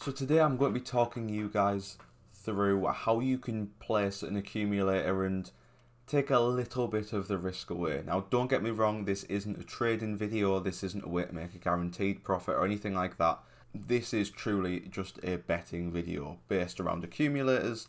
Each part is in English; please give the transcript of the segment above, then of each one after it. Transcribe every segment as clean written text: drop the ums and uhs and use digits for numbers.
So today I'm going to be talking you guys through how you can place an accumulator and take a little bit of the risk away. Now don't get me wrong, this isn't a trading video, this isn't a way to make a guaranteed profit or anything like that. This is truly just a betting video based around accumulators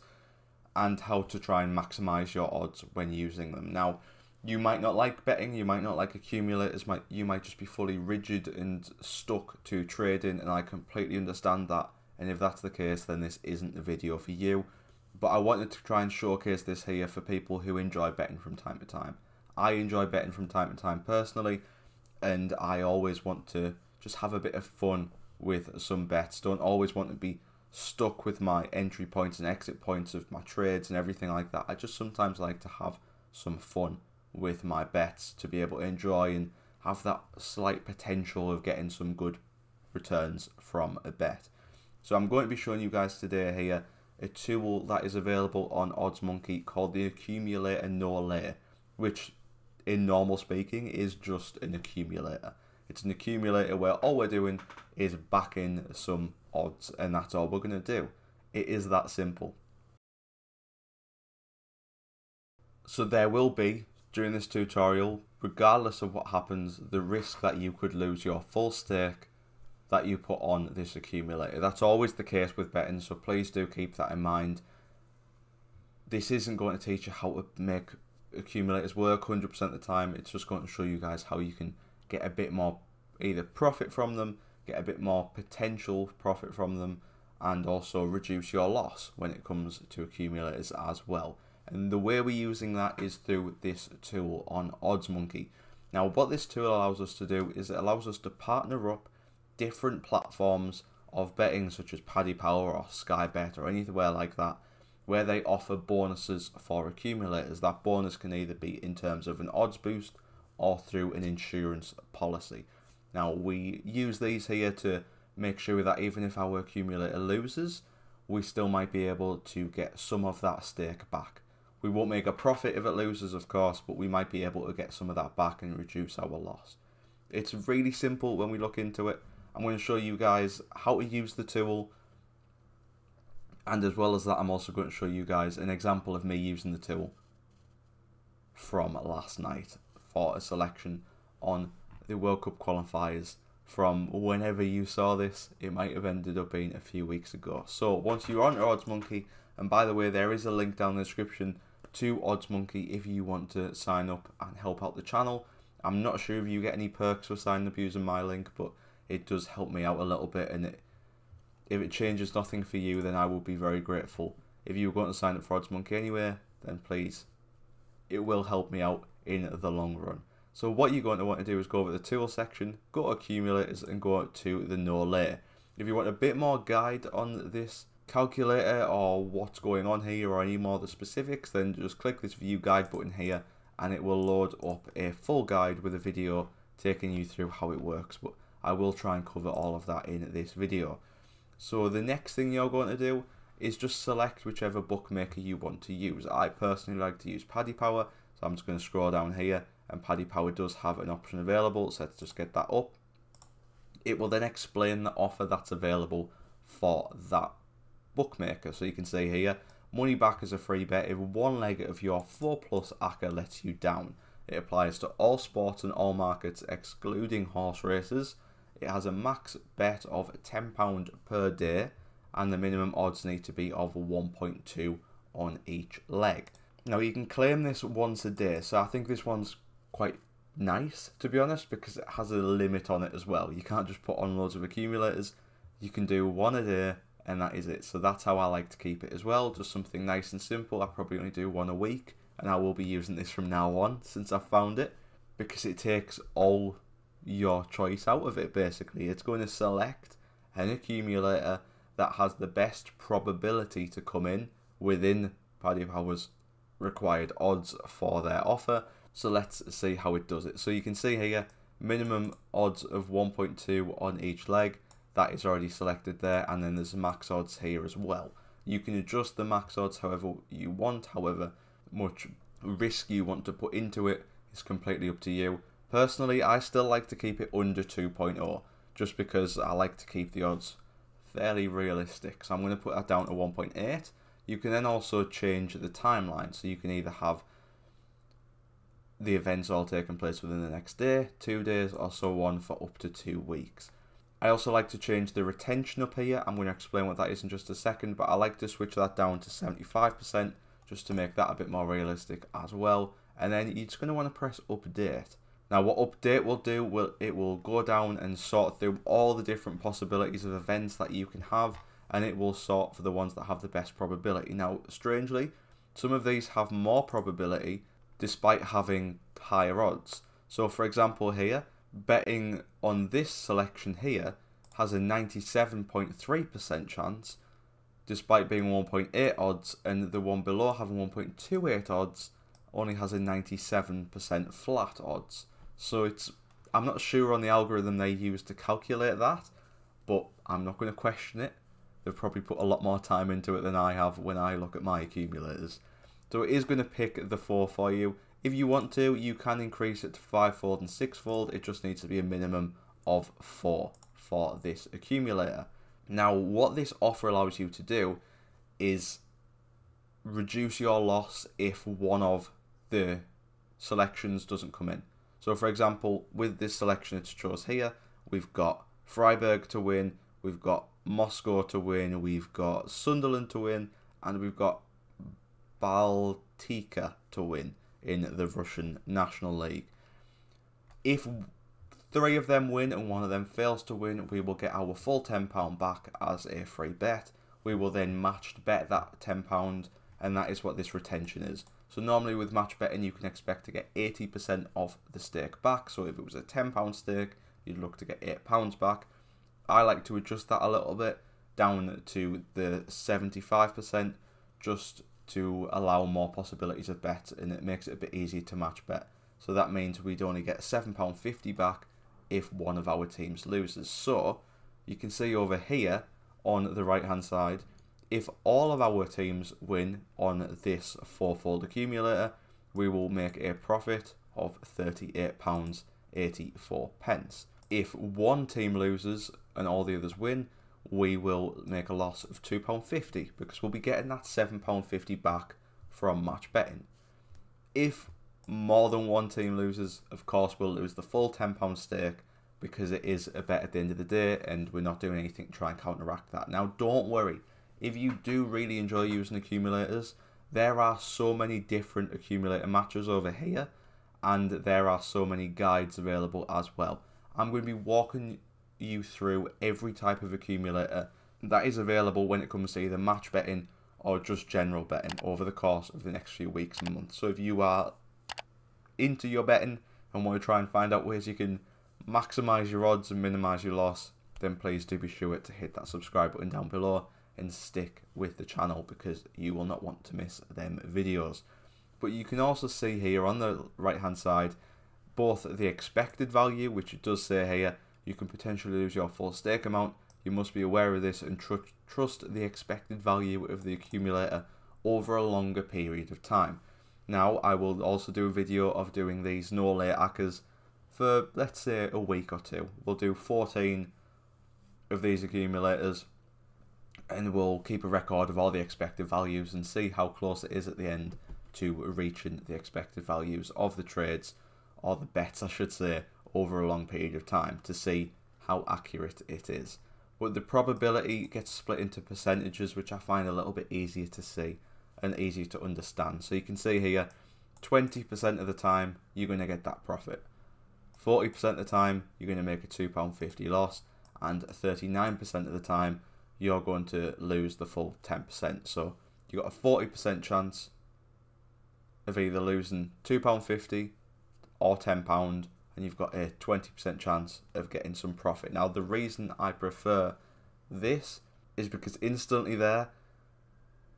and how to try and maximize your odds when using them. Now you might not like betting, you might not like accumulators, you might just be fully rigid and stuck to trading, and I completely understand that. And if that's the case, then this isn't the video for you. But I wanted to try and showcase this here for people who enjoy betting from time to time. I enjoy betting from time to time personally, and I always want to just have a bit of fun with some bets. Don't always want to be stuck with my entry points and exit points of my trades and everything like that. I just sometimes like to have some fun with my bets to be able to enjoy and have that slight potential of getting some good returns from a bet. So I'm going to be showing you guys today here a tool that is available on OddsMonkey called the Accumulator No Lay, which in normal speaking is just an accumulator. It's an accumulator where all we're doing is backing some odds, and that's all we're going to do. It is that simple. So there will be, during this tutorial, regardless of what happens, the risk that you could lose your full stake that you put on this accumulator. That's always the case with betting, so please do keep that in mind. This isn't going to teach you how to make accumulators work 100% of the time. It's just going to show you guys how you can get a bit more either profit from them, get a bit more potential profit from them, and also reduce your loss when it comes to accumulators as well. And the way we're using that is through this tool on OddsMonkey. Now what this tool allows us to do is it allows us to partner up different platforms of betting such as Paddy Power or Sky Bet or anywhere like that, where they offer bonuses for accumulators. That bonus can either be in terms of an odds boost or through an insurance policy. Now we use these here to make sure that even if our accumulator loses, we still might be able to get some of that stake back. We won't make a profit if it loses, of course, but we might be able to get some of that back and reduce our loss. It's really simple when we look into it. I'm going to show you guys how to use the tool, and as well as that I'm also going to show you guys an example of me using the tool from last night for a selection on the World Cup qualifiers from whenever you saw this. It might have ended up being a few weeks ago. So once you're on OddsMonkey, and by the way there is a link down in the description to OddsMonkey if you want to sign up and help out the channel. I'm not sure if you get any perks for signing up using my link, but it does help me out a little bit, and if it changes nothing for you, then I will be very grateful. If you're going to sign up for OddsMonkey anyway, then please, it will help me out in the long run. So what you're going to want to do is go over the tool section, go to accumulators, and go to the no lay. If you want a bit more guide on this calculator or what's going on here or any more of the specifics, then just click this view guide button here and it will load up a full guide with a video taking you through how it works. But I will try and cover all of that in this video. So the next thing you're going to do is just select whichever bookmaker you want to use. I personally like to use Paddy Power, so I'm just going to scroll down here, and Paddy Power does have an option available, so let's just get that up. It will then explain the offer that's available for that bookmaker. So you can see here, money back is a free bet if one leg of your 4+ Acca lets you down. It applies to all sports and all markets excluding horse races. It has a max bet of £10 per day, and the minimum odds need to be of 1.2 on each leg. Now you can claim this once a day, so I think this one's quite nice, to be honest, because it has a limit on it as well. You can't just put on loads of accumulators. You can do one a day and that is it. So that's how I like to keep it as well, just something nice and simple. I probably only do one a week, and I will be using this from now on since I've found it, because it takes all your choice out of it. Basically it's going to select an accumulator that has the best probability to come in within Paddy Power's required odds for their offer. So let's see how it does it. So you can see here, minimum odds of 1.2 on each leg, that is already selected there, and then there's max odds here as well. You can adjust the max odds however you want, however much risk you want to put into it is completely up to you. Personally, I still like to keep it under 2.0, just because I like to keep the odds fairly realistic. So I'm going to put that down to 1.8. You can then also change the timeline. So you can either have the events all taking place within the next day, 2 days, or so on for up to 2 weeks. I also like to change the retention up here. I'm going to explain what that is in just a second, but I like to switch that down to 75% just to make that a bit more realistic as well. And then you're just going to want to press update. Now what update will do, it will go down and sort through all the different possibilities of events that you can have, and it will sort for the ones that have the best probability. Now strangely, some of these have more probability despite having higher odds. So for example here, betting on this selection here has a 97.3% chance despite being 1.8 odds, and the one below having 1.28 odds only has a 97% flat odds. So I'm not sure on the algorithm they use to calculate that, but I'm not going to question it. They've probably put a lot more time into it than I have when I look at my accumulators. So it is going to pick the 4 for you. If you want to, you can increase it to 5-fold and 6-fold. It just needs to be a minimum of 4 for this accumulator. Now, what this offer allows you to do is reduce your loss if one of the selections doesn't come in. So, for example, with this selection it chose here, we've got Freiburg to win, we've got Moscow to win, we've got Sunderland to win, and we've got Baltika to win in the Russian National League. If 3 of them win and 1 of them fails to win, we will get our full £10 back as a free bet. We will then match bet that £10, and that is what this retention is. So normally with match betting, you can expect to get 80% of the stake back. So if it was a £10 stake, you'd look to get £8 back. I like to adjust that a little bit down to the 75%, just to allow more possibilities of bets, and it makes it a bit easier to match bet. So that means we'd only get £7.50 back if one of our teams loses. So you can see over here on the right hand side, if all of our teams win on this 4-fold accumulator, we will make a profit of £38.84. If one team loses and all the others win, we will make a loss of £2.50 because we'll be getting that £7.50 back from match betting. If more than one team loses, of course we'll lose the full £10 stake because it is a bet at the end of the day and we're not doing anything to try and counteract that. Now don't worry, if you do really enjoy using accumulators, there are so many different accumulator matches over here, and there are so many guides available as well. I'm going to be walking you through every type of accumulator that is available when it comes to either match betting or just general betting over the course of the next few weeks and months. So if you are into your betting and want to try and find out ways you can maximize your odds and minimize your loss, then please do be sure to hit that subscribe button down below and stick with the channel because you will not want to miss them videos. But you can also see here on the right hand side both the expected value, which it does say here you can potentially lose your full stake amount. You must be aware of this and trust the expected value of the accumulator over a longer period of time. Now I will also do a video of doing these no late Accas for, let's say, a week or 2. We'll do 14 of these accumulators and we'll keep a record of all the expected values and see how close it is at the end to reaching the expected values of the trades, or the bets I should say, over a long period of time to see how accurate it is. But the probability gets split into percentages, which I find a little bit easier to see and easier to understand. So you can see here 20% of the time you're going to get that profit, 40% of the time you're going to make a £2.50 loss, and 39% of the time you're going to lose the full 10%. So you've got a 40% chance of either losing £2.50 or £10, and you've got a 20% chance of getting some profit. Now the reason I prefer this is because instantly there,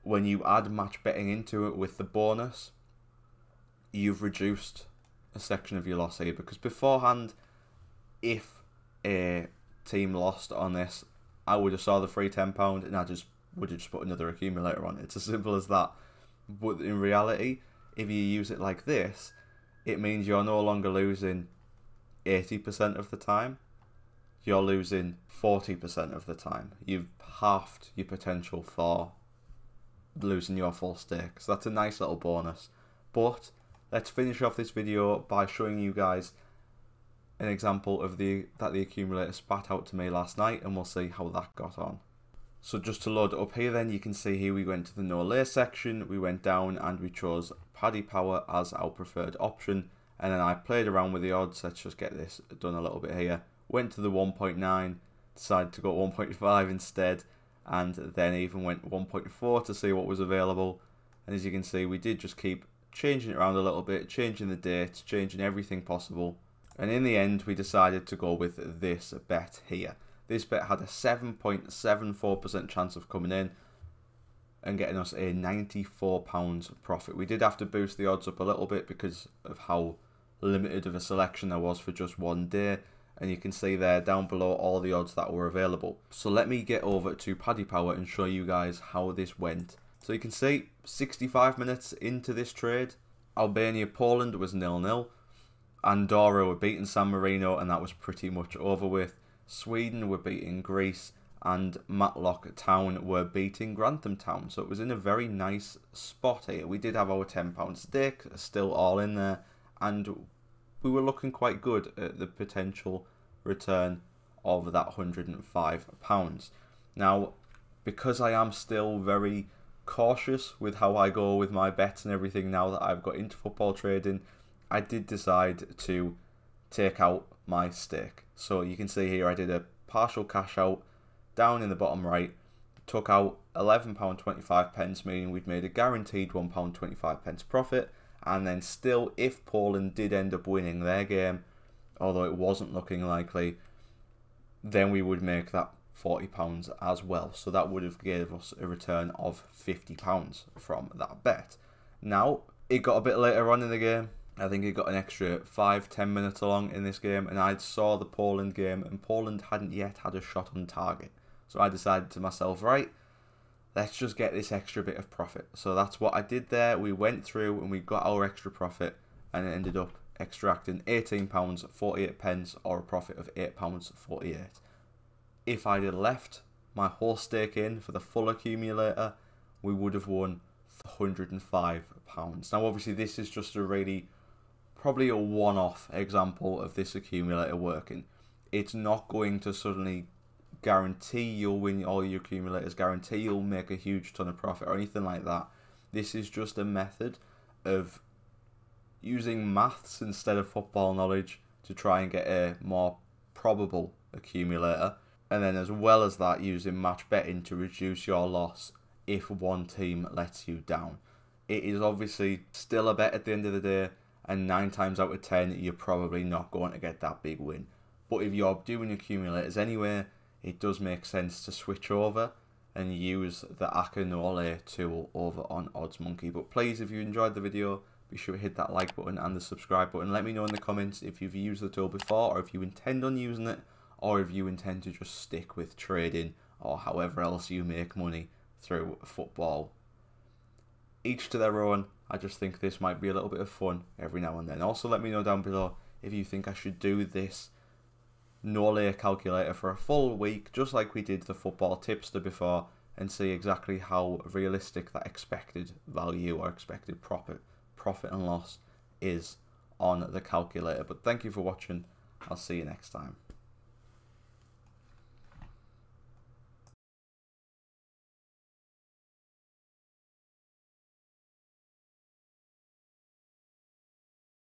when you add match betting into it with the bonus, you've reduced a section of your loss here, because beforehand, if a team lost on this, I would have saw the free £10 and I would have just put another accumulator on. It's as simple as that. But in reality, if you use it like this, it means you're no longer losing 80% of the time. you're losing 40% of the time. You've halved your potential for losing your full stake. So that's a nice little bonus. But let's finish off this video by showing you guys an example of that the accumulator spat out to me last night, and we'll see how that got on. So just to load it up here then, you can see here we went to the no lay section, we went down and we chose Paddy Power as our preferred option, and then I played around with the odds. Let's just get this done a little bit here. Went to the 1.9, decided to go 1.5 instead, and then even went 1.4 to see what was available. And as you can see, we did just keep changing it around a little bit, changing the dates, changing everything possible. And in the end, we decided to go with this bet here. This bet had a 7.74% chance of coming in and getting us a £94 profit. We did have to boost the odds up a little bit because of how limited of a selection there was for just one day. And you can see there down below all the odds that were available. So let me get over to Paddy Power and show you guys how this went. So you can see 65 minutes into this trade, Albania-Poland was 0-0. Andorra were beating San Marino and that was pretty much over with. Sweden were beating Greece and Matlock Town were beating Grantham Town. So it was in a very nice spot here. We did have our £10 stake still all in there, and we were looking quite good at the potential return of that £105. Now, because I am still very cautious with how I go with my bets and everything now that I've got into football trading, I did decide to take out my stake. So you can see here I did a partial cash out down in the bottom right, took out £11.25, meaning we'd made a guaranteed £1.25 profit. And then still, if Poland did end up winning their game, although it wasn't looking likely, then we would make that £40 as well. So that would have gave us a return of £50 from that bet. Now, it got a bit later on in the game. I think it got an extra 5-10 minutes along in this game, and I saw the Poland game, and Poland hadn't yet had a shot on target. So I decided to myself, right, let's just get this extra bit of profit. So that's what I did there. We went through and we got our extra profit, and it ended up extracting £18.48 or a profit of £8.48. If I'd have left my whole stake in for the full accumulator, we would have won £105. Now obviously this is just probably a one-off example of this accumulator working. It's not going to suddenly guarantee you'll win all your accumulators, guarantee you'll make a huge ton of profit or anything like that. This is just a method of using maths instead of football knowledge to try and get a more probable accumulator, and then as well as that, using match betting to reduce your loss if one team lets you down. It is obviously still a bet at the end of the day, and 9 times out of 10 you're probably not going to get that big win. But if you're doing accumulators anyway, it does make sense to switch over and use the Acca No Lay tool over on OddsMonkey. But please, if you enjoyed the video, be sure to hit that like button and the subscribe button. Let me know in the comments if you've used the tool before, or if you intend on using it, or if you intend to just stick with trading or however else you make money through football. Each to their own. I just think this might be a little bit of fun every now and then. Also, let me know down below if you think I should do this no lay calculator for a full week, just like we did the football tipster before, and see exactly how realistic that expected value or expected profit and loss is on the calculator. But thank you for watching. I'll see you next time.